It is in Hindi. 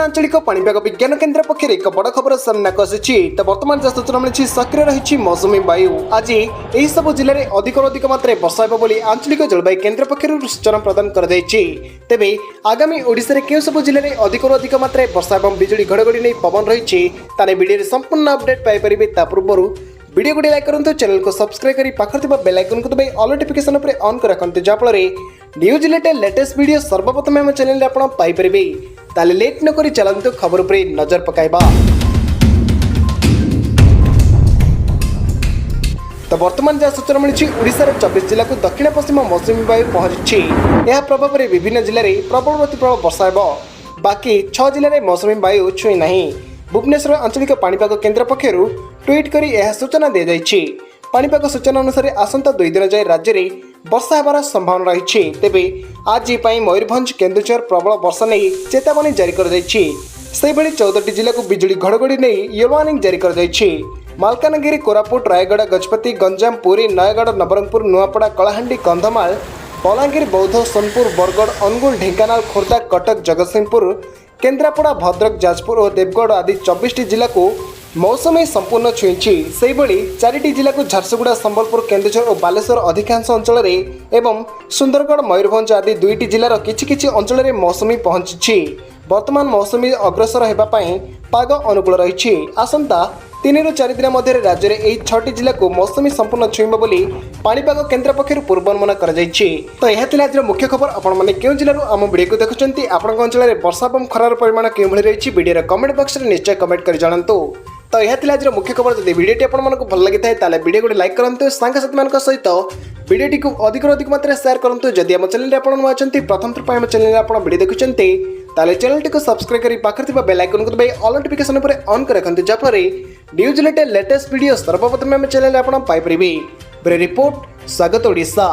आंचलिक पाणीपाग विज्ञान केन्द्र पक्षर एक बड़ खबर सामना आसी। तो बर्तमान जहाँ सूचना मिली सक्रिय रही मौसुमी वायु आज यही सब जिले में अधिक मात्रा वर्षा हो आंचलिक जलवायु केन्द्र पक्षर सूचना प्रदान कर तेबे आगामी ओडिशा रे केउ सब जिले में अधिक मात्रा वर्षा और बिजुली घड़घड़ी नहीं पवन रही वीडियो संपूर्ण अपडेट पाइपर। पूर्व वीडियो को लाइक करूँ, चैनल को सब्सक्राइब कर पाखर बेल आइकन को दबाई ऑल नोटिफिकेशन ऑन कर रखते जहाँफल न्यूज रिलेटेड लेटेस्ट वीडियो सर्वप्रथम हम चैनल आप पाइपर। ताले लेट न करी चलते खबर पर नजर पकाइबा। तो वर्तमान जहाँ सूचना मिली ओडिशार 24 जिला को दक्षिण पश्चिम मौसुमी वायु पहुंची। यह प्रभाव में विभिन्न जिले में प्रबल प्रबल वर्षा हो, बाकी 6 जिले में मौसुमी वायु छुई नहीं। भुवनेश्वर आंचलिक पाणीपाग केन्द्र पक्षर ट्वीट कर यह सूचना दी जाइए। पाणीपाग सूचना अनुसार आसंता 2 दिन जाए राज्य में वर्षा होबार संभावना रही। तेबे आज मयूरभंज केन्दुझर प्रबल वर्षा नहीं चेतावनी जारी कर 14टी जिला को बिजुली घड़घड़ी नहीं येलो वार्निंग जारी कर मालकानगिरी, कोरापुट, रायगड़ा, गजपति, गंजाम, पुरी, नयगढ़, नवरंगपुर, नुआपड़ा, कलाहांडी, कंधमाल, बलांगीर, बौद्ध, सोनपुर, बरगढ़, अनुगुल, ढेंकानाल, खोर्धा, कटक, जगतसिंहपुर, केन्द्रापड़ा, भद्रक, जाजपुर और देवगढ़ आदि 24टी जिला को मौसुमी संपूर्ण छुईची। से 4टी जिला को झारसुगुड़ा, संबलपुर, केन्दुझर और बालेश्वर अधिकांश अंचल एवं सुंदरगढ़, मयूरभंज आदि 2टी जिलार किछि अंचल में मौसुमी पहुंची। वर्तमान मौसुमी अग्रसर होगापाई पाग अनुकूल रही। आसंता 3 ରୁ 4 दिन मध्य राज्य में 6टी जिला को मौसुमी संपूर्ण छुईब बोली पाणीपाग केन्द्र पक्षर पूर्वानुमान कर। तो यह आज मुख्य खबर। आपने क्यों जिलूर आम वीडियो को देखुंत, आपण अंचल में वर्षा और खरार परिमाण क्यों रही वीडियो कमेंट बॉक्स में निश्चय कमेंट कर जनातु। तो यह आज मुख्य खबर। जब वीडियो आपको भल लगी है वीडियो को लाइक करूँ, सांगसाथी सहित वीडियो को अधिक मात्रा शेयर करूँ। जदि आम चैनल आप प्रथम थर पर चैनल आप वीडियो देखुं ताले चैनल टी को सब्सक्राइब कर पाखर बेल आइकन को दबाई ऑल नोटिफिकेशन ऑन कर रखते जहाँफल न्यूज रिलेटेड लेटेस्ट वीडियो सर्वप्रथम चैनल आप पाइपर। रिपोर्ट स्वागत ओडिशा।